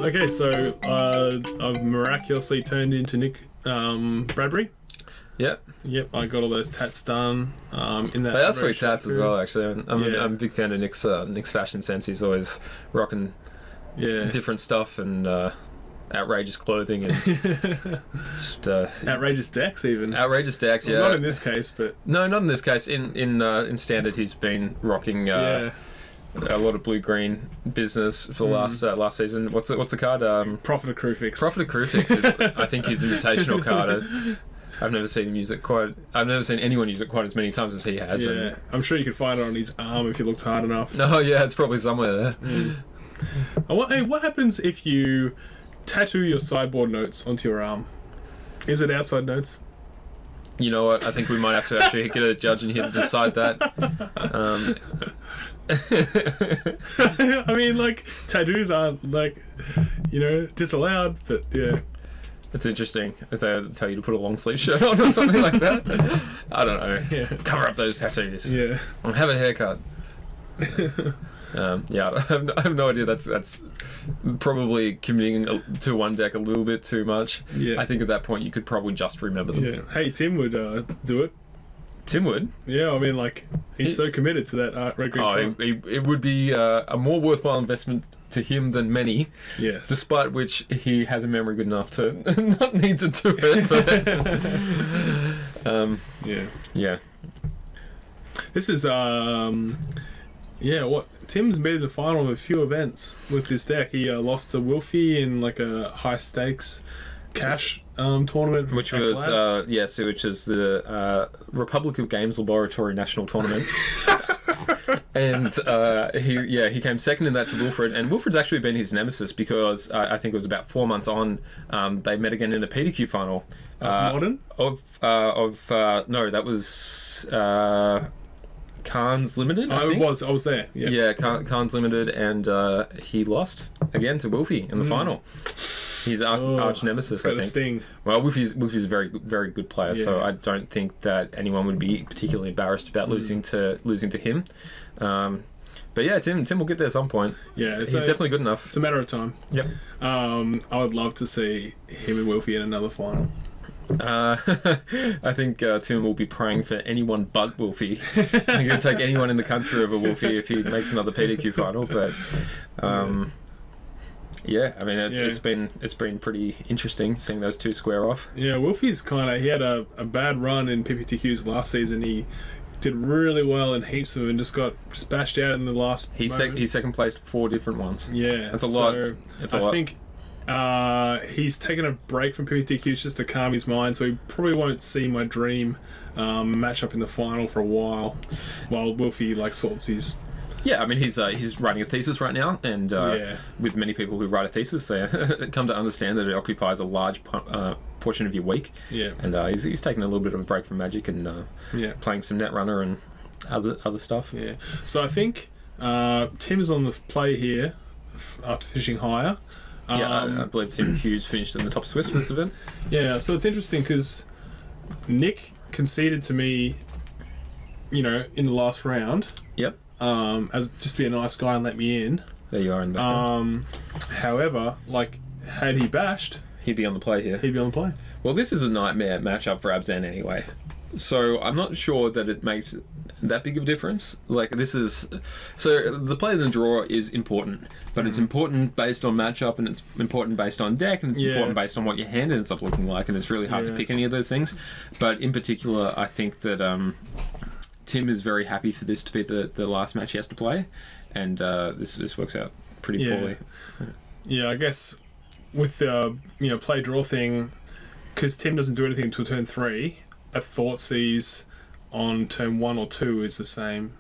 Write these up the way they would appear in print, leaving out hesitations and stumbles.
Okay, so I've miraculously turned into Nick Bradbury. Yep. Yep, I got all those tats done. In that. They are sweet tats as well. Actually, I'm Yeah. a big fan of Nick's fashion sense. He's always rocking different stuff and outrageous clothing and just outrageous decks even. Outrageous decks, yeah. Well, not in this case, but no, not in this case. In standard, he's been rocking a lot of blue-green business for the last season. What's the card? Prophet of Crufix. Prophet of Crufix is, I think, his invitational card. I've never seen him use it quite. I've never seen anyone use it quite as many times as he has. Yeah, and, I'm sure you could find it on his arm if you looked hard enough. Oh yeah, it's probably somewhere there. Hey, what happens if you tattoo your sideboard notes onto your arm? Is it outside notes? You know what? I think we might have to actually get a judge in here to decide that. I mean, like, tattoos aren't, like, disallowed, but yeah. It's interesting if they tell you to put a long sleeve shirt on or something like that. I don't know. Yeah. Cover up those tattoos. Yeah. And have a haircut. Yeah, I have no idea. That's probably committing to one deck a little bit too much. Yeah. I think at that point you could probably just remember them. Yeah. Hey, Tim would do it. Tim would? Yeah, I mean, like, he's so committed to that red green. Oh, it would be a more worthwhile investment to him than many. Yes. Despite which he has a memory good enough to not need to do it. But, yeah. This is Tim's made the final of a few events with this deck. He lost to Wilfie in like a high stakes cash tournament, which was which is the Republic of Games Laboratory National Tournament. And he came second in that to Wilfred, and Wilfred's actually been his nemesis because I think it was about 4 months on, they met again in a PTQ final. Modern? No, that was Khan's Limited. I think. I was there. Yeah, yeah, Khan's Limited, and he lost again to Wilfie in the final. He's arch nemesis, I think. Sting. Well, Wilfie's a very, very good player, so I don't think that anyone would be particularly embarrassed about losing to him. But yeah, Tim will get there at some point. Yeah, he's definitely good enough. It's a matter of time. Yep. I would love to see him and Wilfie in another final. I think Tim will be praying for anyone but Wilfie. He's going to take anyone in the country over Wilfie if he makes another PTQ final. But yeah, I mean it's been pretty interesting seeing those two square off. Yeah, Wilfie's he had a bad run in PPTQs last season. He did really well in heaps of them and just got bashed out in the last He's second placed 4 different ones. Yeah, that's a lot. I think he's taken a break from PPTQs just to calm his mind, so he probably won't see my dream matchup in the final for a while Wilfie sorts his. Yeah, I mean he's writing a thesis right now, and with many people who write a thesis, they come to understand that it occupies a large portion of your week. Yeah, and he's taking a little bit of a break from Magic and playing some Netrunner and other stuff. Yeah, so I think Tim's on the play here after finishing higher. I believe Tim Hughes finished in the top Swiss for this event. Yeah, so it's interesting because Nick conceded to me, in the last round. Yep. As just be a nice guy and let me in. There you are in the background. However, had he bashed, he'd be on the play here. He'd be on the play. Well, this is a nightmare matchup for Abzan anyway, so I'm not sure that it makes that big of a difference. The play in the draw is important, but it's important based on matchup, and it's important based on deck, and it's important based on what your hand ends up looking like, and it's really hard to pick any of those things. But in particular, I think that Tim is very happy for this to be the last match he has to play, and this works out pretty poorly. Yeah, I guess with the play draw thing, because Tim doesn't do anything until turn 3, a Thoughtseize on turn 1 or 2 is the same.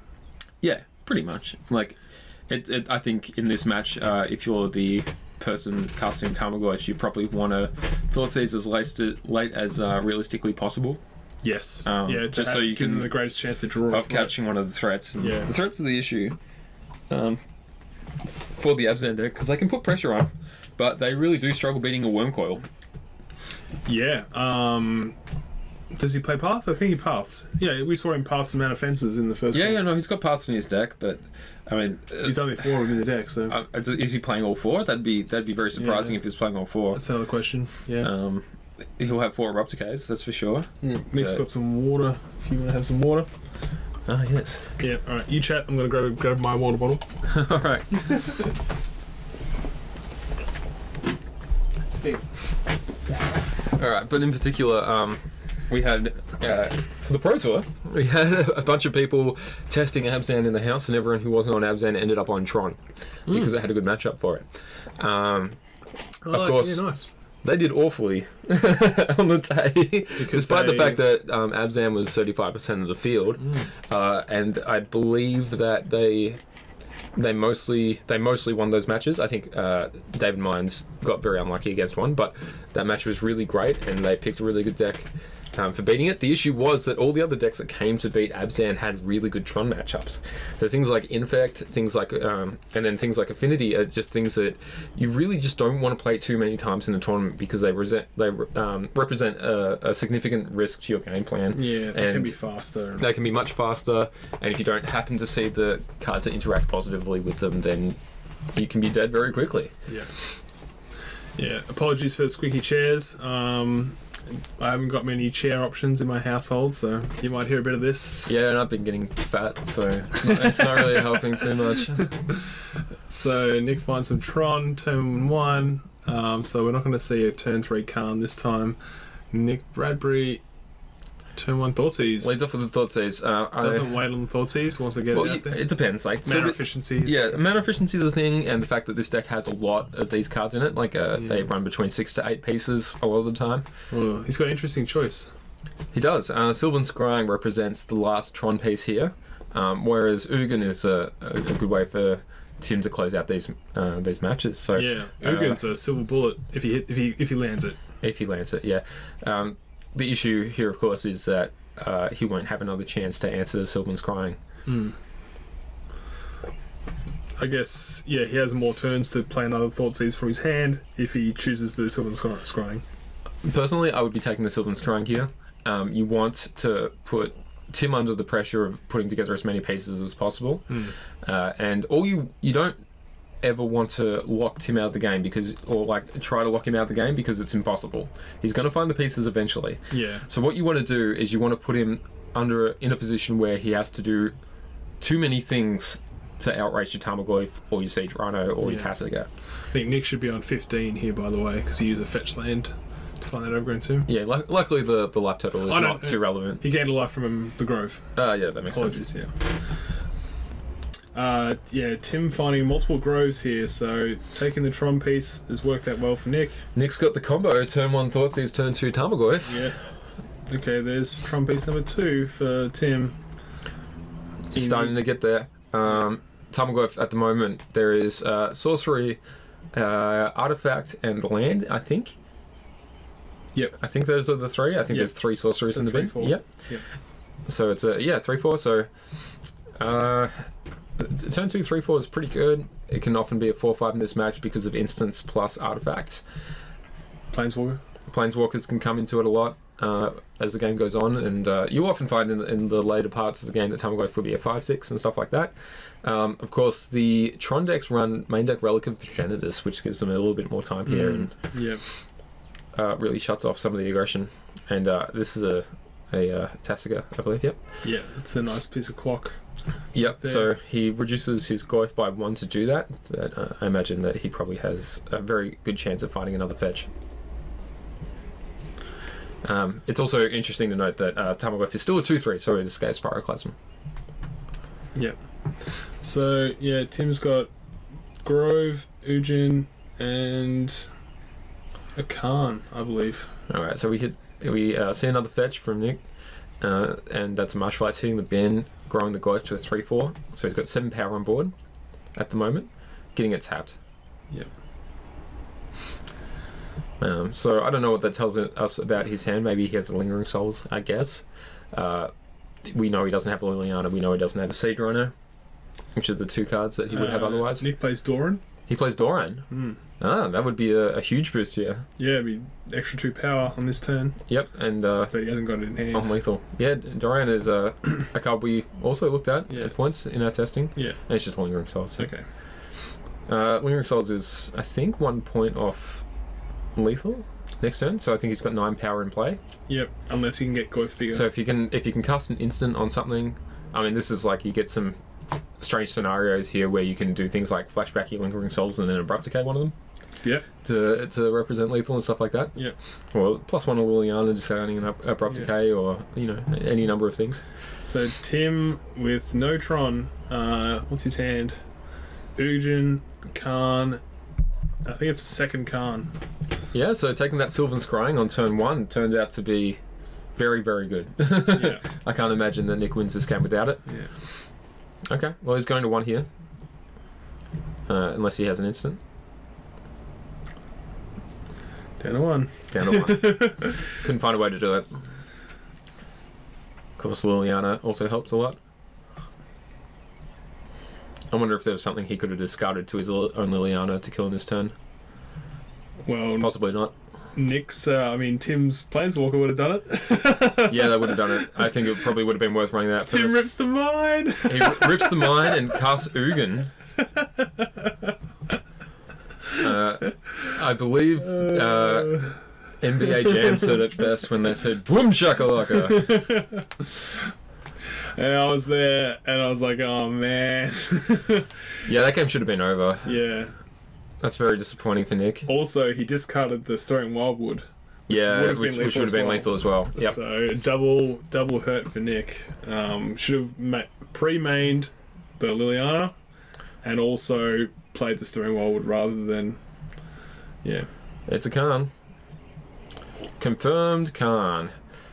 Yeah, pretty much. I think in this match, if you're the person casting Tamagotchi, you probably want to Thoughtseize as late as realistically possible. Yes. Just so you can give them the greatest chance to draw of catching one of the threats. And the threats are the issue for the Abzan deck because they can put pressure on, but they really do struggle beating a Worm Coil. Yeah. Does he play Path? I think he paths. Yeah, we saw him path some mana fences in the first game. Yeah, no, he's got paths in his deck, but I mean, he's only 4 of them in the deck, so is he playing all 4? That'd be very surprising if he's playing all 4. That's another question. Yeah. He'll have 4 Erupticays, that's for sure. Nick's got some water. If you want to have some water. Ah, yes. Yeah. All right. You chat. I'm gonna grab my water bottle. All right. All right, but in particular, we had for the Pro Tour, we had a bunch of people testing Abzan in the house, and everyone who wasn't on Abzan ended up on Tron because it had a good matchup for it. Of course, yeah, nice. They did awfully on the day, despite the fact that Abzan was 35% of the field, and I believe that they mostly won those matches. I think David Mines got very unlucky against one, but that match was really great, and they picked a really good deck for beating it. The issue was that all the other decks that came to beat Abzan had really good Tron matchups. So things like Infect, things like, and then things like Affinity are just things that you really just don't want to play too many times in a tournament because they represent a significant risk to your game plan. Yeah, they can be faster. They can be much faster, and if you don't happen to see the cards that interact positively with them, then you can be dead very quickly. Yeah. Yeah. Apologies for the squeaky chairs. I haven't got many chair options in my household, so you might hear a bit of this. Yeah, and I've been getting fat, so it's not really helping too much. So Nick finds some Tron, turn 1. So we're not going to see a turn 3 Khan this time. Nick Bradbury, turn 1 Thoughtseize. Leads off with the Thoughtseize. Doesn't wait on the Thoughtseize, wants to get it out there. It depends. Like mana efficiency. Yeah, mana efficiency is a thing, and the fact that this deck has a lot of these cards in it, like they run between 6 to 8 pieces a lot of the time. Well, he's got an interesting choice. He does. Sylvan Scrying represents the last Tron piece here, whereas Ugin is a good way for Tim to close out these matches. So yeah, Ugin's a silver bullet if he lands it. If he lands it, yeah. The issue here, of course, is that he won't have another chance to answer the Sylvan Scrying. I guess, yeah, he has more turns to play another Thoughtseize from his hand if he chooses the Sylvan Scrying. Personally, I would be taking the Sylvan Scrying here. You want to put Tim under the pressure of putting together as many pieces as possible, and you don't ever want to lock Tim out of the game try to lock him out of the game because it's impossible. He's going to find the pieces eventually. Yeah. So what you want to do is you want to put him in a position where he has to do too many things to outrace your Tarmogoyf or your Siege Rhino or your Tasiga. I think Nick should be on 15 here, by the way, because he used a fetch land to find that overgrown too. Yeah, luckily the life total is not too relevant. He gained a life from the Grove. Yeah, that makes sense. Yeah. Tim finding multiple Groves here, so taking the Tron piece has worked out well for Nick. Nick's got the combo, turn 1 Thoughtseize, turn 2 Tarmogoyf. Yeah. Okay, there's Tron piece number 2 for Tim. He's starting to get there. Tarmogoyf at the moment, there is Sorcery, Artifact, and Land, I think. Yep. I think those are the 3. I think there's 3 sorceries in the bin. Yep. So it's 3/4, so turn 2 3/4 is pretty good. It can often be a 4/5 in this match because of instants plus artifacts. Planeswalkers can come into it a lot as the game goes on, and you often find in the later parts of the game that Tarmogoyf will be a 5/6 and stuff like that. Of course, the Tron decks run main deck Relic of Progenitus, which gives them a little bit more time here and really shuts off some of the aggression. And this is a Tasiga, I believe. Yep. Yeah, it's a nice piece of clock. Yep. So he reduces his Goyf by 1 to do that, but I imagine that he probably has a very good chance of finding another fetch. It's also interesting to note that Tarmogoyf is still a 2/3, so it escapes Pyroclasm. Yep. So yeah, Tim's got Grove, Ugin, and a Khan, I believe. All right, so we see another fetch from Nick, and that's a Marshflight's hitting the bin, growing the Goyf to a 3/4. So he's got 7 power on board at the moment, getting it tapped. Yep. So I don't know what that tells us about his hand. Maybe he has the Lingering Souls, I guess. We know he doesn't have Liliana. We know he doesn't have a Seed Rhino, which are the 2 cards that he would have otherwise. Nick plays Doran. He plays Doran. That would be a huge boost here. Yeah, it'd be extra 2 power on this turn. Yep, and but he hasn't got it in hand. on lethal. Yeah, Duran is a card we also looked at points in our testing. Yeah. And it's just Lingering Souls. Okay. Lingering Souls is, I think, 1 point off lethal next turn, so I think he's got 9 power in play. Yep, unless you can get Goyf bigger. So if you can cast an instant on something, I mean, this is like you get some strange scenarios here where you can do things like flashback your Lingering Souls and then abrupt decay one of them. Yep. To represent lethal and stuff like that. Yep. Or +1 of Liliana discarding an abrupt decay, or any number of things. So Tim with no Tron, what's his hand? Ugin, Khan. I think it's a second Khan. Yeah, so taking that Sylvan Scrying on turn 1 turned out to be very, very good. Yeah. I can't imagine that Nick wins this game without it. Yeah. Okay, well, he's going to 1 here. Unless he has an instant. Down to 1. Down to 1. Couldn't find a way to do it. Of course, Liliana also helps a lot. I wonder if there was something he could have discarded to his own Liliana to kill in his turn. Well, possibly not. Nick's, Tim's Planeswalker would have done it. Yeah, they would have done it. I think it probably would have been worth running that first. Tim rips the mine. He rips the mine and casts Ugin. I believe NBA Jam said it best when they said "Boom shakalaka." And I was there, and I was like, "Oh man." Yeah, that game should have been over. Yeah, that's very disappointing for Nick. Also, he discarded the Storing Wildwood. Which would have been lethal as well. Yep. So double hurt for Nick. Should have pre-mained the Liliana, and also played the Storing Wildwood rather than. Yeah. It's a Khan. Confirmed Khan.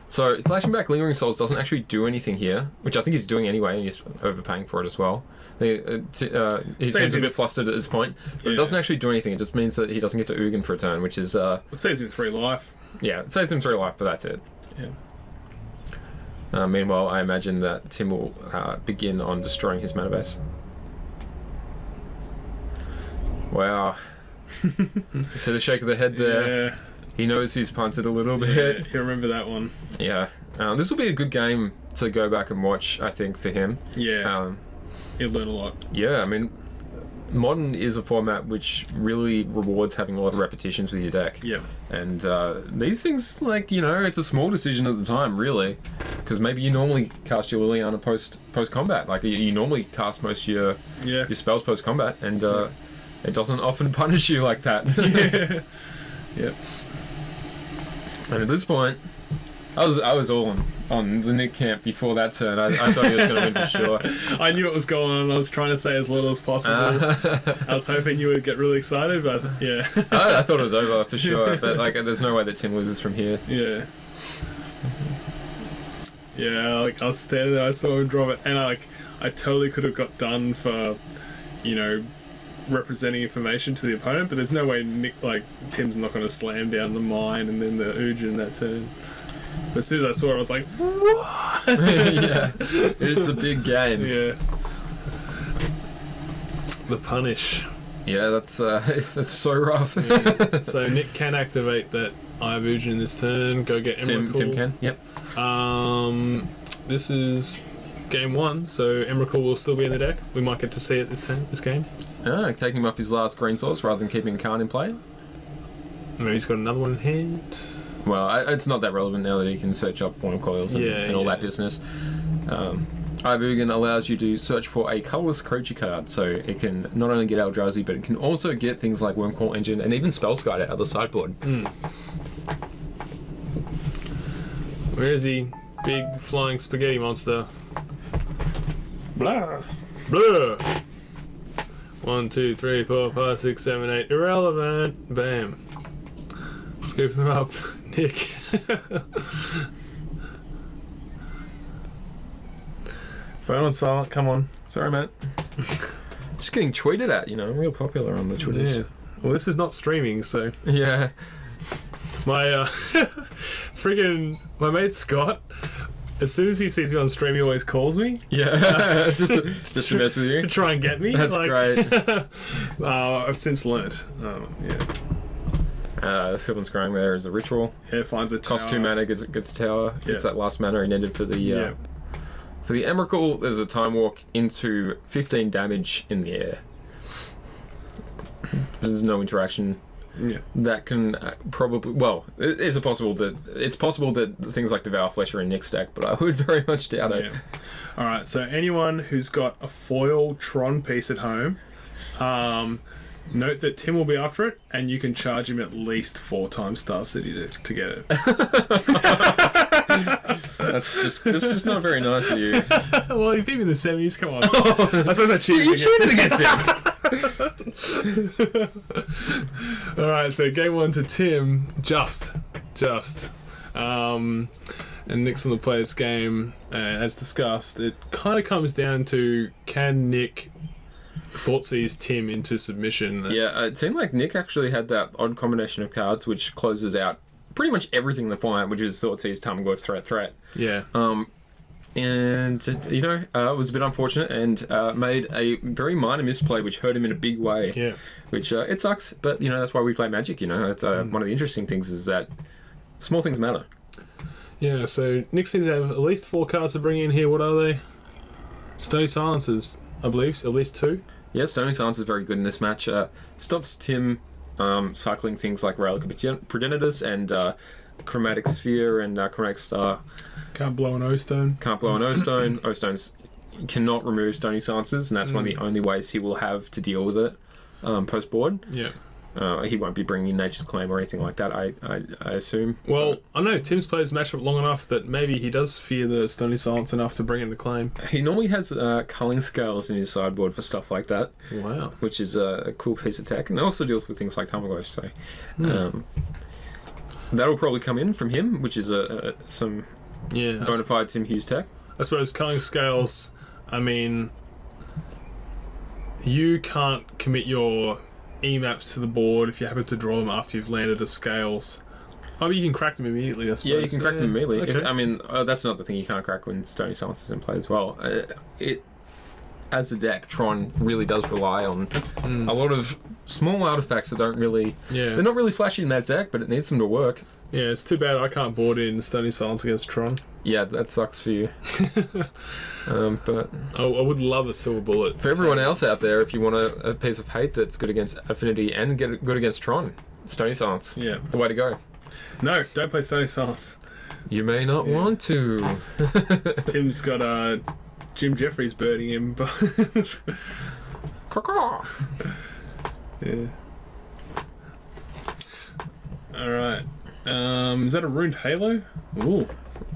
So flashing back Lingering Souls doesn't actually do anything here, which I think he's doing anyway, and he's overpaying for it as well. He seems a bit flustered at this point, but it doesn't actually do anything. It just means that he doesn't get to Ugin for a turn, which is... it saves him 3 life. Yeah, it saves him 3 life, but that's it. Yeah. Meanwhile, I imagine that Tim will begin on destroying his mana base. Wow. See the shake of the head there? Yeah. He knows he's punted a little bit. Yeah, he'll remember that one. Yeah. This will be a good game to go back and watch, I think, for him. Yeah. He'll learn a lot. Yeah, I mean, Modern is a format which really rewards having a lot of repetitions with your deck. Yeah. And these things, like, it's a small decision at the time, really. Because maybe you normally cast your Liliana post-combat. Like, you normally cast most of your spells post-combat, and it doesn't often punish you like that. Yeah. Yep. And at this point, I was all on the Nick camp before that turn. I thought he was going to win for sure. I knew what was going on. I was trying to say as little as possible. I was hoping you would get really excited, but yeah. I thought it was over for sure, but there's no way that Tim loses from here. Yeah. Yeah, I was standing there, I saw him drop it, and I totally could have got done for, representing information to the opponent, but there's no way Tim's not going to slam down the mine and then the Ugin that turn. But as soon as I saw it, I was like, what? Yeah, it's a big game. Yeah. The punish. Yeah, that's so rough. Yeah. So Nick can activate that I have Ugin this turn. Go get Emrakul. Tim can. Yep. This is game 1, so Emrakul will still be in the deck. We might get to see it this game. Taking him off his last green source rather than keeping Khan in play. Maybe he's got another one in hand. Well, it's not that relevant now that he can search up Boil Coils and all that business. Ugin allows you to search for a colourless creature card, so it can not only get Eldrazi, but it can also get things like Wormcoil Engine and even Spellskite out of the sideboard. Where is he? Big flying spaghetti monster. Blah. Blah. 1, 2, 3, 4, 5, 6, 7, 8. Irrelevant. Bam. Scoop him up, Nick. Phone on silent. Come on. Sorry, mate. Just getting tweeted at, real popular on the Twitters. Yeah. Well, this is not streaming, so. Yeah. My my mate Scott As soon as he sees me on stream, he always calls me. Yeah, just to mess with you. To try and get me. That's great. I've since learnt. Sylvan Scrying there is a ritual. Yeah, finds a tower. Costs 2 mana, gets a tower. Gets that last mana and ended for the for the Emrakul. There's a time walk into 15 damage in the air. There's no interaction. Yeah, that can probably it's possible that things like Devour Flesh are in Nick's deck, but I would very much doubt it. All right, so anyone who's got a foil Tron piece at home, note that Tim will be after it, and you can charge him at least 4 times Star City to get it. That's just not very nice of you. Well, he beat me in the semis. Come on. I suppose I cheated. You cheated against him. Alright, so game 1 to Tim, just. And Nick's on the player's game, as discussed, it kind of comes down to, can Nick Thoughtseize Tim into submission? It seemed like Nick actually had that odd combination of cards which closes out pretty much everything in the fight, which is Thoughtseize, Tarmogoyf, threat. Yeah. And, it was a bit unfortunate and made a very minor misplay which hurt him in a big way. Yeah. Which, it sucks, but, that's why we play Magic, It's one of the interesting things is that small things matter. Yeah, so Nick seems to have at least 4 cards to bring in here. What are they? Stony Silences, I believe, at least 2. Yeah, Stony Silence is very good in this match. Stops Tim cycling things like Relic of Progenitus and Chromatic Sphere and Chromatic Star. Can't blow an O-Stone. O-Stones cannot remove Stony Silences, and that's one of the only ways he will have to deal with it post-board. Yeah. He won't be bringing in Nature's Claim or anything like that, I assume. Well, I know Tim's played his matchup long enough that maybe he does fear the Stony Silence enough to bring in the claim. He normally has culling scales in his sideboard for stuff like that. Wow. Which is a cool piece of tech. And it also deals with things like Tarmogoyf, so... that'll probably come in from him, which is some bona fide Tim Hughes tech. I suppose culling scales, I mean... You can't commit your E-maps to the board if you happen to draw them after you've landed a scales. Oh, but you can crack them immediately, I suppose. Yeah, you can crack them immediately. Okay. That's another thing you can't crack when Stony Silence is in play as well. As a deck, Tron really does rely on a lot of small artifacts that don't really... They're not really flashy in that deck, but it needs them to work. Yeah, it's too bad I can't board in Stony Silence against Tron. Yeah, that sucks for you. But I would love a silver bullet. For everyone else out there, if you want a piece of hate that's good against Affinity and good against Tron, Stony Silence. Yeah. The way to go. No, don't play Stony Silence. You may not want to. Tim's got Jim Jeffries birding him, but... Yeah. Alright. Is that a Ruined Halo? Ooh.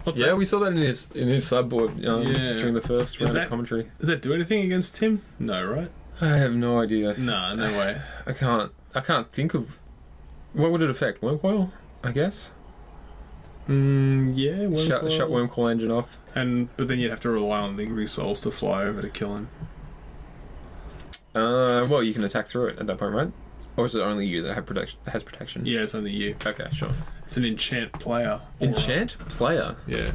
What's that? We saw that in his sideboard during the first round of commentary. Does that do anything against Tim? No, right? I have no idea. No way. I can't think of... What would it affect? Wormcoil, I guess? Yeah, Wormcoil. Shut Wormcoil engine off. But then you'd have to rely on Lingering Souls to fly over to kill him. Well, you can attack through it at that point, right? Or is it only you that has protection? Yeah, it's only you. Okay, sure. It's an enchant player. Enchant player? Yeah.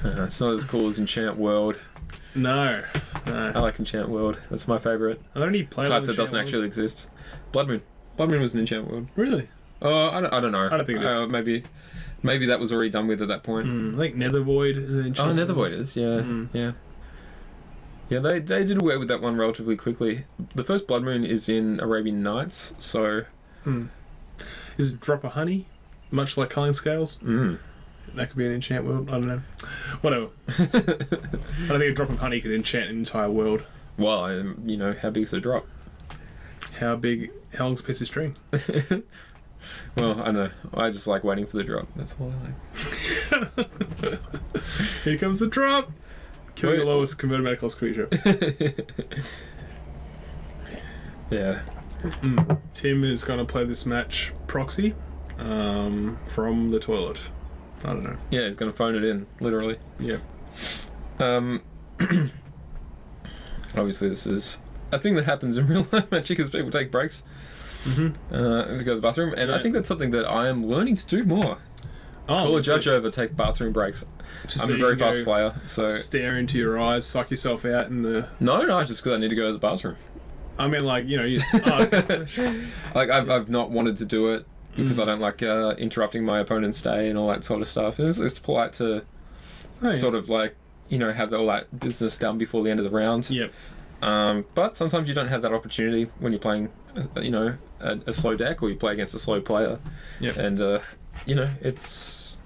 It's not as cool as Enchant World. No. I like Enchant World. That's my favourite. Are there any players type that doesn't actually exist? Blood Moon. Blood Moon was an Enchant World. Really? I don't know. I don't think it is. Maybe that was already done with at that point. I think Nethervoid is an Enchant World. Nethervoid is, yeah. Yeah. Yeah, they did away with that one relatively quickly. The first Blood Moon is in Arabian Nights, so... Is it Drop of Honey? Much like Culling Scales? That could be an enchant world. I don't know. Whatever. I don't think a drop of honey could enchant an entire world. Well, how big is a drop? How long's a piece of string? Well, I don't know. I just like waiting for the drop. That's all I like. Here comes the drop! Kill your lowest converted mana cost creature. Yeah. Tim is going to play this match proxy from the toilet. I don't know. Yeah, he's going to phone it in, literally. Yeah. Obviously, this is a thing that happens in real life Magic as people take breaks to go to the bathroom, and I think that's something that I am learning to do more. Call a judge over, take bathroom breaks. Just I'm so a you very can fast go player, so... Stare into your eyes, suck yourself out in the... No, just because I need to go to the bathroom. I mean, like, you know... Like, I've not wanted to do it because I don't like interrupting my opponent's day and all that sort of stuff. It's polite to sort of, like, you know, have all that business done before the end of the round. Yep. But sometimes you don't have that opportunity when you're playing, you know, a slow deck or you play against a slow player. Yep. And, you know, it's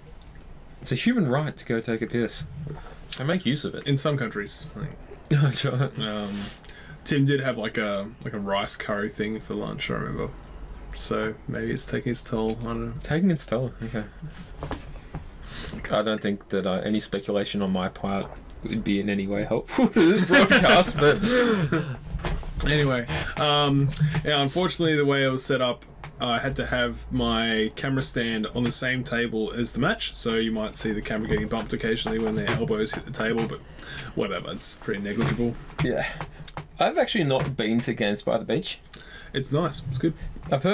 a human right to go take a piss. So make use of it. In some countries. Like, Sure. Tim did have like a rice curry thing for lunch, I remember. So maybe it's taking its toll. I don't know. Taking its toll, okay. I don't think that any speculation on my part would be in any way helpful to this broadcast, but... Anyway, yeah, unfortunately the way it was set up, I had to have my camera stand on the same table as the match, so you might see the camera getting bumped occasionally when their elbows hit the table, but whatever, it's pretty negligible. Yeah. I've actually not been to Games by the Beach. It's nice, it's good. I've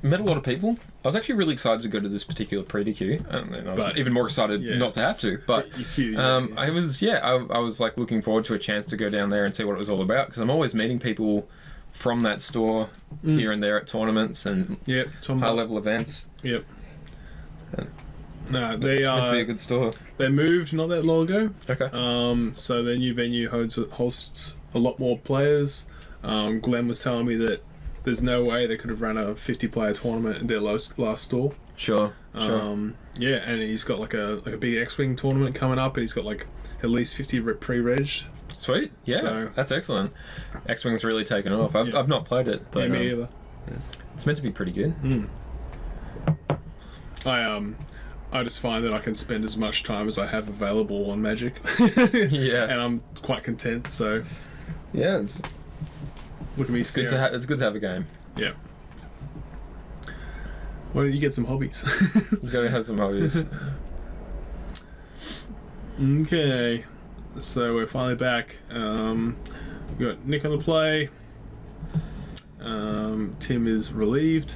met a lot of people. I was actually really excited to go to this particular PPTQ, and I was even more excited not to have to. But I was like looking forward to a chance to go down there and see what it was all about, because I'm always meeting people from that store here and there at tournaments and high-level events. Yep. No, It's meant to be a good store. They moved not that long ago. Okay. So their new venue hosts a lot more players. Glenn was telling me that there's no way they could have run a 50-player tournament in their last store. Sure. Yeah, and he's got like a big X-Wing tournament coming up, and he's got like at least 50 pre-reg. Sweet. Yeah, so, that's excellent. X-Wing's really taken off. I've not played it, but me either. Yeah. It's meant to be pretty good. I just find that I can spend as much time as I have available on Magic. Yeah, and I'm quite content. So yeah, it's look at me. It's good to have a game. Yeah. Why don't you get some hobbies? You gotta have some hobbies. Okay, so we're finally back. We got Nick on the play. Tim is relieved.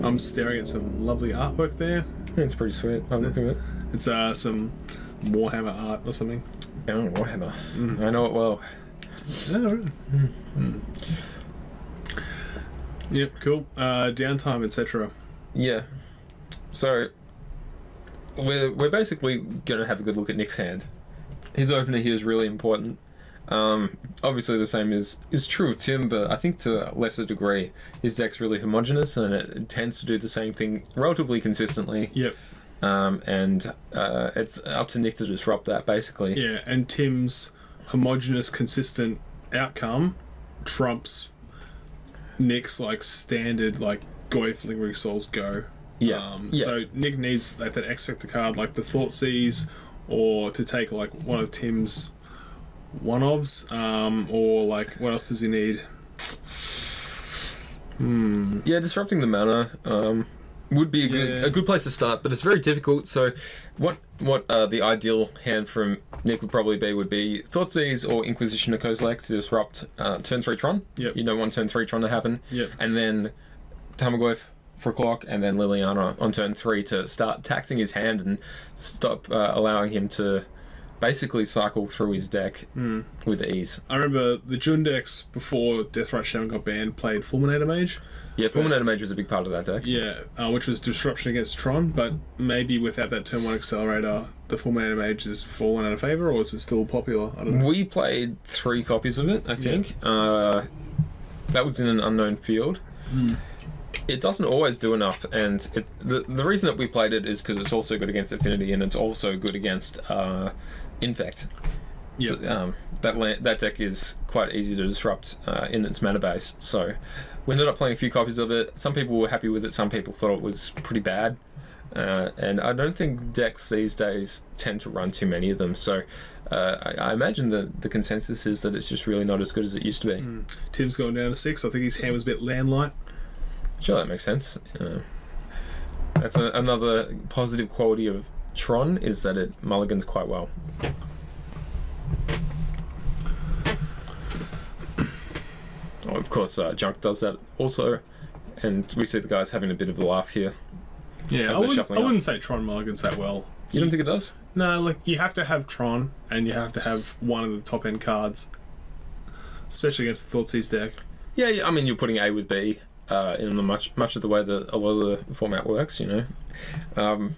I'm staring at some lovely artwork there. Yeah, it's pretty sweet. I'm looking at it. It's some Warhammer art or something. Oh, Warhammer. I know it well. Oh, really? Yep, cool. Downtime, etc. Yeah. So we're basically going to have a good look at Nick's hand. His opener here is really important. Obviously the same is true of Tim, but I think to a lesser degree. His deck's really homogenous and it tends to do the same thing relatively consistently. Yep. And it's up to Nick to disrupt that, basically. Yeah, and Tim's homogenous, consistent outcome trumps Nick's like standard like Goy Lingering Souls go. Yeah. So Nick needs like that X Factor card, like the Thoughtseize, or to take like one of Tim's one-ofs, or like what else does he need? Yeah, disrupting the mana would be a good place to start, but it's very difficult. So what the ideal hand from Nick would be Thoughtseize or Inquisition of Kozilek to disrupt turn 3 Tron. Yep. You don't want turn 3 Tron to happen. Yep. And then Tamagotchi for a clock, and then Liliana on turn 3 to start taxing his hand and stop allowing him to basically cycle through his deck with ease. I remember the Jun decks before Deathrite Shaman got banned played Fulminator Mage. Yeah, Fulminator Mage was a big part of that deck. Yeah, which was disruption against Tron, but maybe without that turn 1 accelerator, the Fulminator Mage has fallen out of favour, or is it still popular? I don't know. We played 3 copies of it, I think. Yeah. That was in an unknown field. It doesn't always do enough, and the reason that we played it is because it's also good against Affinity, and it's also good against Infect. Yep. So, that deck is quite easy to disrupt in its mana base. So we ended up playing a few copies of it. Some people were happy with it, some people thought it was pretty bad. And I don't think decks these days tend to run too many of them. So I imagine that the consensus is that it's just really not as good as it used to be. Tim's going down to 6. I think his hand was a bit landlight. Sure, that makes sense. That's another positive quality of Tron, is that it mulligans quite well. Of course, Junk does that also, and we see the guys having a bit of a laugh here. Yeah, as I they're wouldn't, shuffling I up. wouldn't say Tron mulligans that well. You don't think it does? No, like, you have to have Tron, and you have to have one of the top-end cards, especially against the Thoughtseize deck. Yeah, I mean, you're putting A with B in the much of the way that a lot of the format works, you know.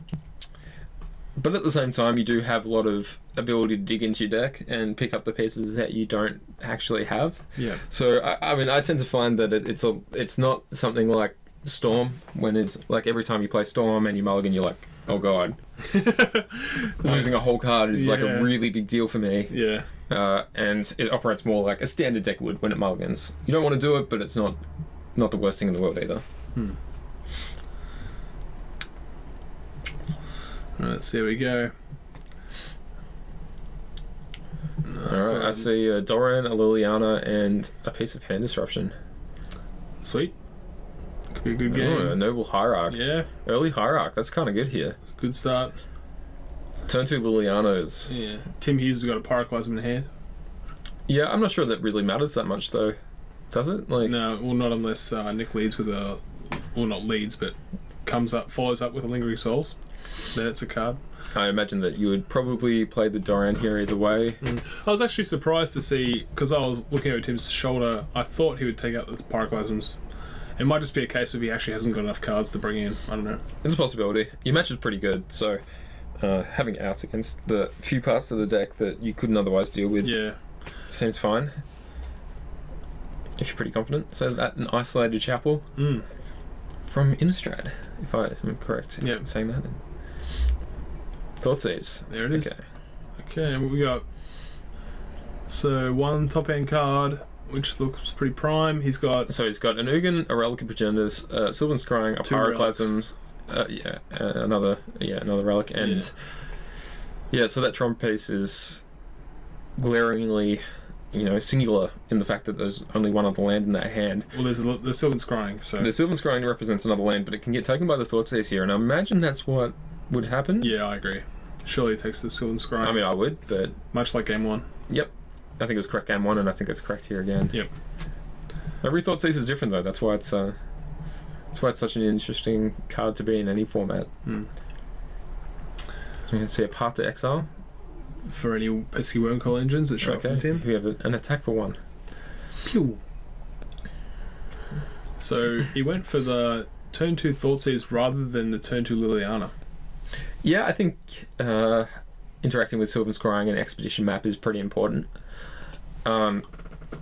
But at the same time, you do have a lot of ability to dig into your deck and pick up the pieces that you don't actually have. Yeah. So, I mean, I tend to find that it's not something like Storm, when it's like every time you play Storm and you mulligan, you're like, oh god. Losing a whole card is like a really big deal for me. Yeah. And it operates more like a standard deck would when it mulligans. You don't want to do it, but it's not the worst thing in the world either. Let's see how we go. Alright, I see a Doran, a Liliana, and a piece of hand disruption. Sweet. Could be a good game. Oh, a Noble Hierarch. Yeah. Early Hierarch, that's kind of good here. It's a good start. Turn 2 Liliana is... Yeah. Tim Hughes has got a Pyroclasm in hand. Yeah, I'm not sure that really matters that much, though. Does it? Like, No, well, not unless Nick leads with a... Well, not leads, but follows up with a Lingering Souls. Then it's a card. I imagine that you would probably play the Doran here either way. I was actually surprised to see, because I was looking over Tim's shoulder, I thought he would take out the Pyroclasms. It might just be a case of he actually hasn't got enough cards to bring in. I don't know. It's a possibility. Your match is pretty good, so having outs against the few parts of the deck that you couldn't otherwise deal with seems fine. If you're pretty confident. So that an Isolated Chapel from Innistrad, if I am correct in saying that. Thoughtseize. There it is. Okay. Okay, and we got... So, one top-end card, which looks pretty prime. He's got... So he's got an Ugin, a Relic of Progenitus, Sylvan Scrying, a Two Pyroclasms, another relic, and so that Tron piece is glaringly, singular in the fact that there's only one other land in that hand. Well, there's the Sylvan Scrying, so... The Sylvan Scrying represents another land, but it can get taken by the Thoughtseize here, and I imagine that's what would happen. Yeah, I agree. Surely it takes the Sylvan Scrying. I mean, I would, but... Much like Game 1. Yep. I think it was correct Game 1, and I think it's correct here again. Yep. Every Thoughtseize is different, though. That's why it's such an interesting card to be in any format. So we can see a Path to Exile. For any pesky Wormcoil engines that show up from Tim. We have an attack for 1. Pew! So, he went for the turn 2 Thoughtseize rather than the turn 2 Liliana. Yeah, I think interacting with Sylvan Scrying and Expedition Map is pretty important. I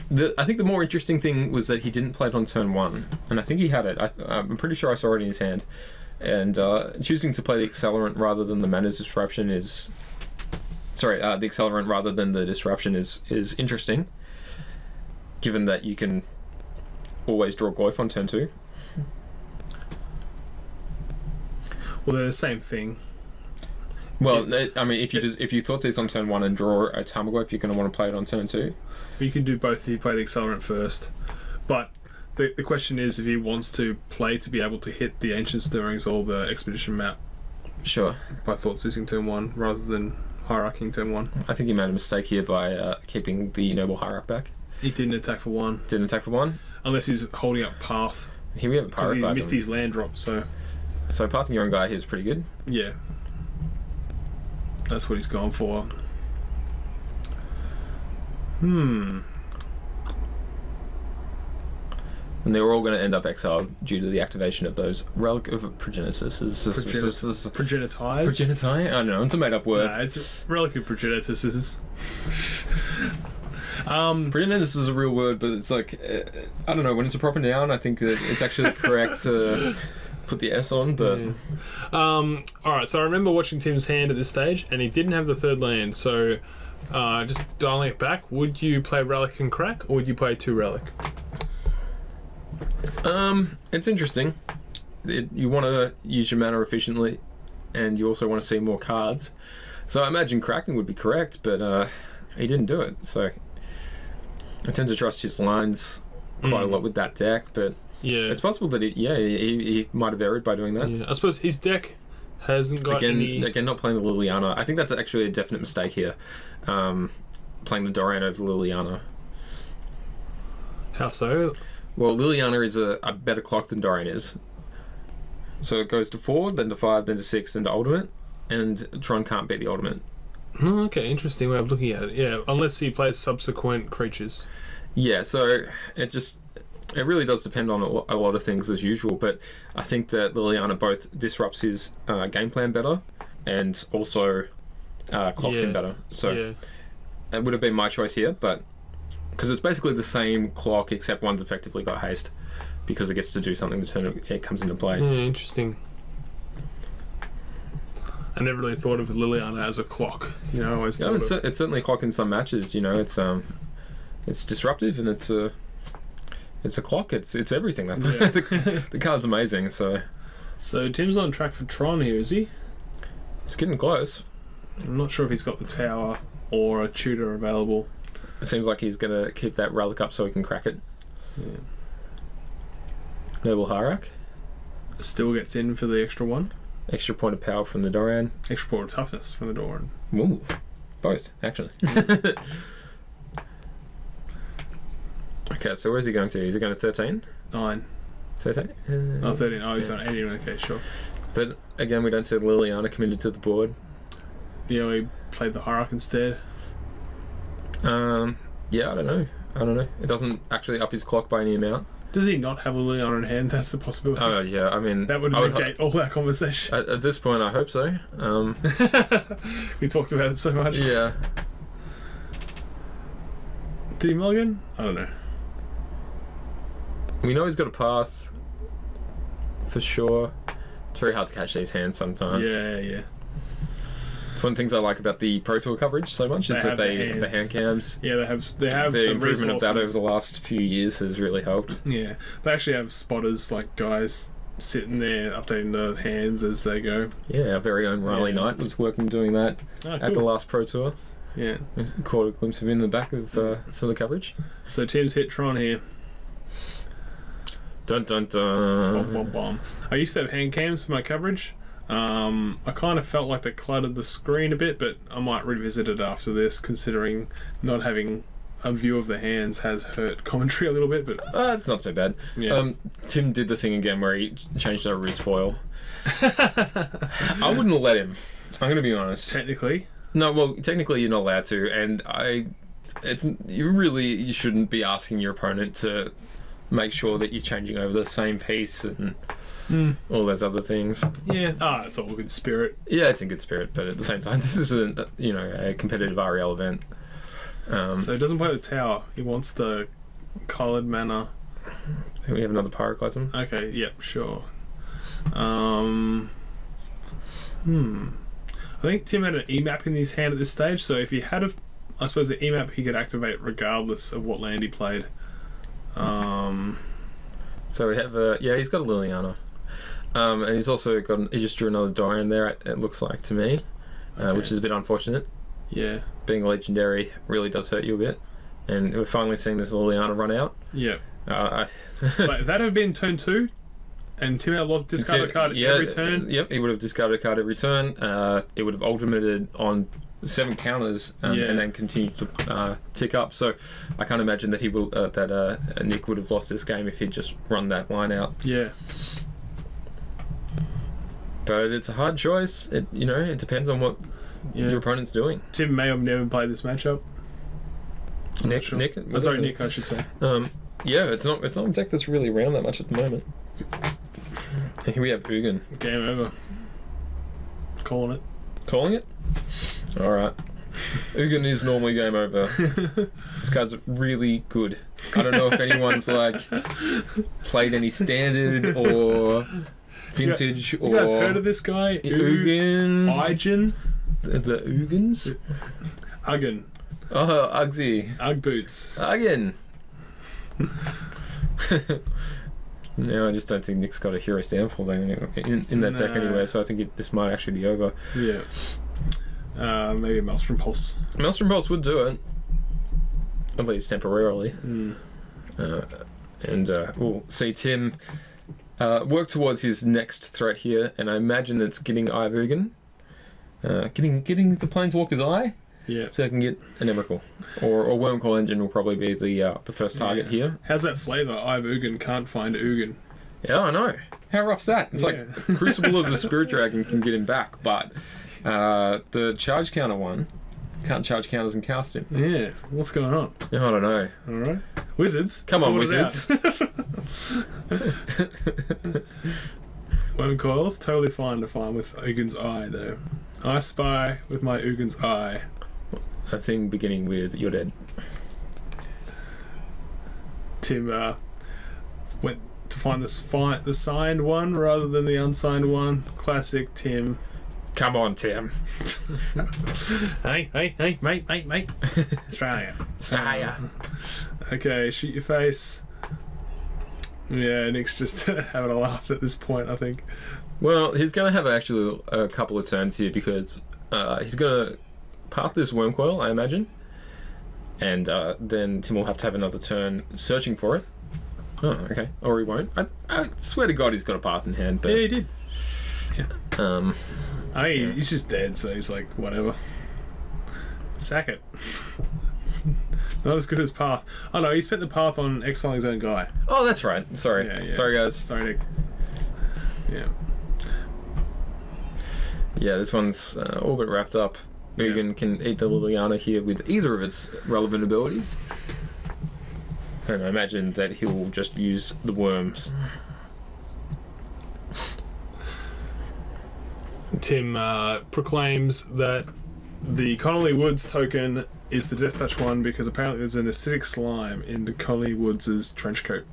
think the more interesting thing was that he didn't play it on turn 1, and I think he had it. I'm pretty sure I saw it in his hand. And choosing to play the Accelerant rather than the Mana's Disruption is... Sorry, the Accelerant rather than the Disruption is interesting, given that you can always draw Goyf on turn 2. Well, they're the same thing. Well, I mean, if you Thoughtseize on turn 1 and draw a Tarmogoyf, you're going to want to play it on turn 2. You can do both if you play the Accelerant first. But the question is if he wants to play to be able to hit the Ancient Stirrings or the Expedition Map. Sure. By Thoughtseizing turn 1 rather than Hierarchying turn 1. I think he made a mistake here by keeping the Noble Hierarch back. He didn't attack for 1. Didn't attack for 1? Unless he's holding up Path. Here we have a Because he missed his land drop, so... So pathing your own guy here is pretty good. Yeah. That's what he's gone for. And they were all going to end up exiled due to the activation of those Relic of Progenitus. Progenitize? Progeniti? I don't know, it's a made up word. Nah, it's Relic of Progenitus. Progenitus is a real word, but it's like, I don't know, when it's a proper noun, I think that it's actually correct to put the S on, but... Alright, so I remember watching Tim's hand at this stage, and he didn't have the third land, so just dialing it back, would you play Relic and Crack, or would you play 2 Relic? It's interesting. You want to use your mana efficiently, and you also want to see more cards. So I imagine Cracking would be correct, but he didn't do it, so... I tend to trust his lines quite a lot with that deck, but... Yeah, it's possible that he might have erred by doing that. Yeah, I suppose his deck hasn't got any... Again, not playing the Liliana. I think that's actually a definite mistake here. Playing the Doran over Liliana. How so? Well, Liliana is a better clock than Doran is. So it goes to 4, then to 5, then to 6, then to ultimate, and Tron can't beat the ultimate. Oh, okay, interesting way of looking at it. Yeah, unless he plays subsequent creatures. Yeah, so it really does depend on a lot of things as usual, but I think that Liliana both disrupts his game plan better and also clocks him better. So it would have been my choice here, but because it's basically the same clock except one's effectively got haste because it gets to do something the turn it comes into play. Yeah, interesting. I never really thought of Liliana as a clock. You know, I always thought it's certainly a clock in some matches. You know, it's disruptive and it's a clock. It's everything. The card's amazing. So Tim's on track for Tron here, is he? It's getting close. I'm not sure if he's got the tower or a tutor available. It seems like he's going to keep that relic up so he can crack it. Yeah. Noble Harak. Still gets in for the extra one. Extra point of power from the Doran. Extra point of toughness from the Doran. Ooh, both, actually. Okay, so where is he going to? Is he going to 13? 9. 13? 13. Oh, he's on 18. Okay, sure. But again, we don't see Liliana committed to the board. Yeah, we played the Hierarch instead. Yeah, I don't know. It doesn't actually up his clock by any amount. Does he not have Liliana in hand? That's a possibility. Oh, yeah, I mean... That would negate all that conversation. At this point, I hope so. We talked about it so much. Yeah. Did he mulligan? I don't know. We know he's got a path, for sure. It's very hard to catch these hands sometimes. Yeah. It's one of the things I like about the Pro Tour coverage so much is that the hand cams. Yeah, they have the some improvement resources. of that over the last few years has really helped. Yeah, they actually have spotters, like guys sitting there updating the hands as they go. Yeah, our very own Riley Knight was working doing that at the last Pro Tour. Yeah, I caught a glimpse of him in the back of some of the coverage. So Tim's hit Tron here. Dun dun dun. Bom, bom, bom. I used to have hand cams for my coverage. I kind of felt like they cluttered the screen a bit, but I might revisit it after this, considering not having a view of the hands has hurt commentary a little bit. But it's not so bad. Yeah. Tim did the thing again where he changed over his foil. I wouldn't have let him. I'm going to be honest. Technically, no. Well, technically you're not allowed to, and you shouldn't be asking your opponent to make sure that you're changing over the same piece and all those other things. Yeah, it's all good spirit. Yeah, it's in good spirit, but at the same time, this isn't a competitive REL event. So he doesn't play the tower. He wants the coloured mana. We have another Pyroclasm. Okay, yep, sure. I think Tim had an EMAP in his hand at this stage, so if he had I suppose the EMAP he could activate regardless of what land he played. So we have he's got a Liliana. And he's also he just drew another Dorian there, it looks like to me, which is a bit unfortunate. Yeah. Being a legendary really does hurt you a bit. And we're finally seeing this Liliana run out. Yeah. But if that had been turn 2, and Tim had discarded a card every turn. Yep, he would have discarded a card every turn. It would have ultimated on 7 counters and then continued to tick up. So I can't imagine that Nick would have lost this game if he'd just run that line out. Yeah. But it's a hard choice. It depends on what your opponent's doing. Tim may have never played this matchup. Nick, Nick, I should say. It's not a deck that's really around that much at the moment. And here we have Ugin. Game over. Calling it. Calling it? Alright. Ugin is normally game over. This card's really good. I don't know if anyone's played any standard or vintage or... You guys heard of this guy? Ugin. Ugin. The Ugins? Ugin. Oh, Ugsy. Ugg boots. Ugin. No, I just don't think Nick's got a Hero's Downfall in that deck anyway, so I think this might actually be over. Yeah. Maybe a Maelstrom Pulse. Maelstrom Pulse would do it. At least temporarily. We'll see Tim work towards his next threat here, and I imagine that's getting Eye of Ugin. Getting the Planeswalker's Eye. Yeah. So I can get an Emrakul. Or Wormcoil Engine will probably be the first target here. How's that flavour? Eye of Ugin can't find Ugin. Yeah, I know. How rough's that? It's like Crucible of the Spirit Dragon can get him back, but the charge counter one can't charge counters and cast him. Yeah, what's going on? I don't know. All right, Wizards. Come on, sort it Wizards. out. Worm coils, totally fine to find with Ugin's Eye though. I spy with my Ugin's Eye. A thing beginning with "You're dead." Tim went to find the signed one rather than the unsigned one. Classic Tim. Come on, Tim. Hey, mate. Australia. Okay, shoot your face. Yeah, Nick's just having a laugh at this point, I think. Well, he's going to have actually a couple of turns here because he's going to path this worm coil, I imagine. And then Tim will have to have another turn searching for it. Oh, okay. Or he won't. I swear to God he's got a path in hand. But, yeah, he did. Yeah. I mean, he's just dead, so he's like, whatever. Sack it. Not as good as path. Oh no, he spent the path on exiling his own guy. Oh, that's right. Sorry. Yeah. Sorry, guys. Sorry, Nick. Yeah. Yeah, this one's all but wrapped up. Ugin can eat the Liliana here with either of its relevant abilities. And I imagine that he will just use the worms. Tim proclaims that the Connolly Woods token is the Death Touch one because apparently there's an acidic slime in the Connolly Woods' trench coat.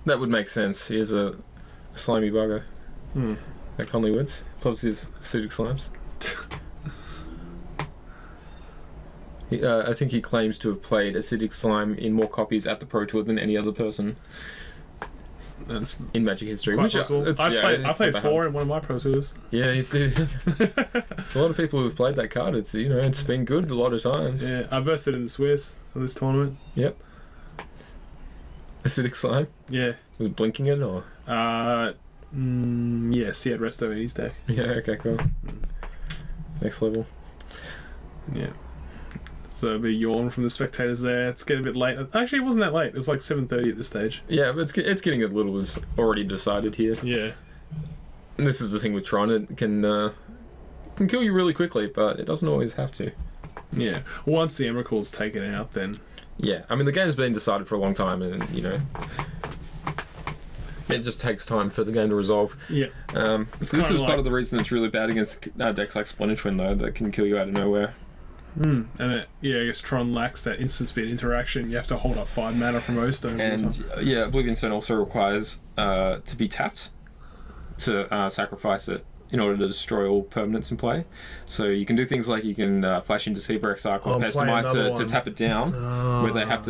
That would make sense. He is a slimy bugger. At Conley Woods. Loves his acidic slimes. I think he claims to have played acidic slime in more copies at the Pro Tour than any other person. That's in Magic history. quite possible. I played 4 in one of my Pro Tours. Yeah, it's a lot of people who've played that card. It's it's been good a lot of times. Yeah, I versed it in the Swiss of this tournament. Yep. Acidic slime. Yeah. Was it blinking it or? Yes, he had Resto in his deck. Yeah. Okay. Cool. Next level. Yeah. So a bit yawn from the spectators there. It's getting a bit late. Actually, it wasn't that late. It was like 7:30 at this stage. Yeah, but it's getting a little as already decided here. Yeah. And this is the thing with Tron. It can kill you really quickly, but it doesn't always have to. Yeah. Once the Emerald's taken out, then... Yeah. I mean, the game's been decided for a long time, and, it just takes time for the game to resolve. Yeah. This is part of the reason it's really bad against decks like Splendid Twin, though, that can kill you out of nowhere. And I guess Tron lacks that instant speed interaction. You have to hold up 5 mana from O-Stone. And Oblivion Stone also requires to be tapped to sacrifice it in order to destroy all permanents in play. So you can do things like you can flash into Deceiver, Exarch, or Pestamite to tap it down, where they have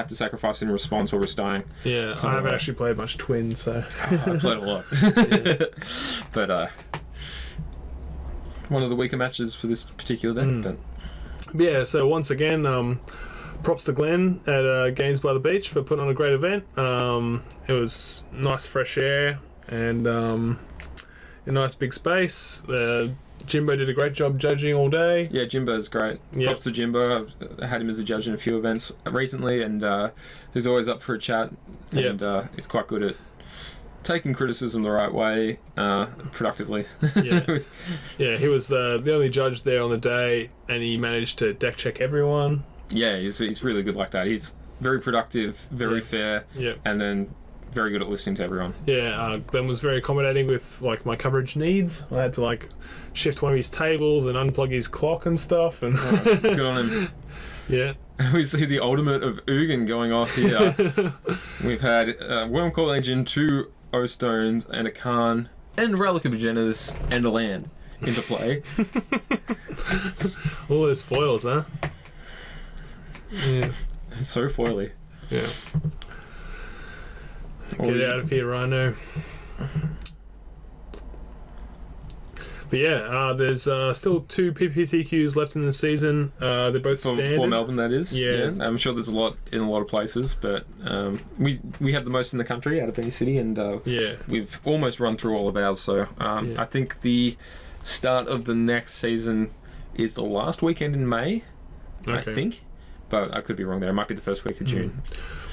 to sacrifice in response or risk dying. Yeah, I haven't actually played much Twin, so I've played a lot. But one of the weaker matches for this particular deck. But yeah, so once again, props to Glenn at Games by the Beach for putting on a great event. It was nice fresh air and a nice big space. Jimbo did a great job judging all day. Yeah, Jimbo's great. Yep. Props to Jimbo. I had him as a judge in a few events recently, and he's always up for a chat. And he's quite good at taking criticism the right way, productively. Yeah, he was the only judge there on the day, and he managed to deck check everyone. Yeah, he's really good like that. He's very productive, very fair, and then very good at listening to everyone. Yeah, Glenn was very accommodating with like my coverage needs. I had to like shift one of his tables and unplug his clock and stuff. And good on him. Yeah. We see the ultimate of Ugin going off here. We've had Wormcoil Engine, 2 O-Stones, and a Khan, and Relic of Genesis, and a land into play. All those foils, huh? Yeah. It's so foily. Yeah. Get out of here, Rhino. But yeah, there's still 2 PPTQs left in the season. They're both standard. For Melbourne, that is. Yeah. I'm sure there's a lot in a lot of places, but we have the most in the country out of any city, and we've almost run through all of ours. So I think the start of the next season is the last weekend in May, I think. But I could be wrong there. It might be the first week of June.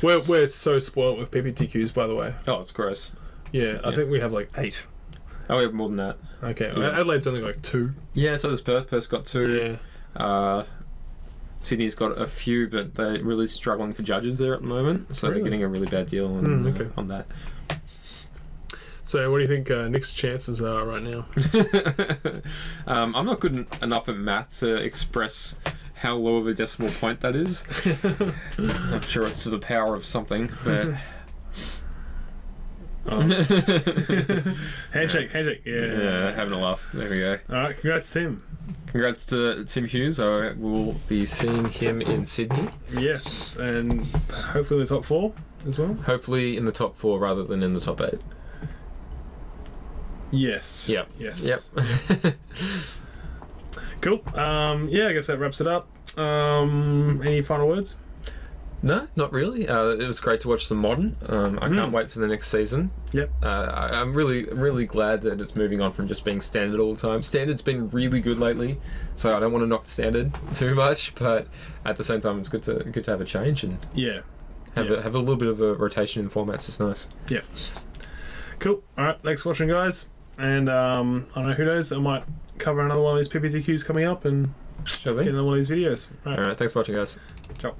We're so spoiled with PPTQs, by the way. Oh, it's gross. Yeah, I think we have like 8. Oh, we have more than that. Okay, Yeah. Adelaide's only like 2. Yeah, so there's Perth. Perth's got 2. Yeah. Sydney's got a few, but they're really struggling for judges there at the moment, so they're getting a really bad deal on, on that. So what do you think Nick's chances are right now? I'm not good enough at math to express how low of a decimal point that is. I'm sure it's to the power of something, but... Handshake, Yeah, having a laugh. There we go. Alright, congrats Tim. Congrats to Tim Hughes. We'll be seeing him in Sydney. Yes, and hopefully in the top 4 as well. Hopefully in the top 4 rather than in the top 8. Yes. Yep. Yes. Yep. Cool. Yeah, I guess that wraps it up. Any final words? No, not really. It was great to watch the modern. I can't wait for the next season. Yep. I'm really glad that it's moving on from just being standard all the time. Standard's been really good lately, so I don't want to knock standard too much. But at the same time, it's good to have a change and have a little bit of a rotation in formats. It's nice. Yeah. Cool. All right. Thanks for watching, guys. And I don't know, who knows? I might cover another one of these PPTQs coming up and Sure get thing. another one of these videos. All right. Thanks for watching, guys. Ciao.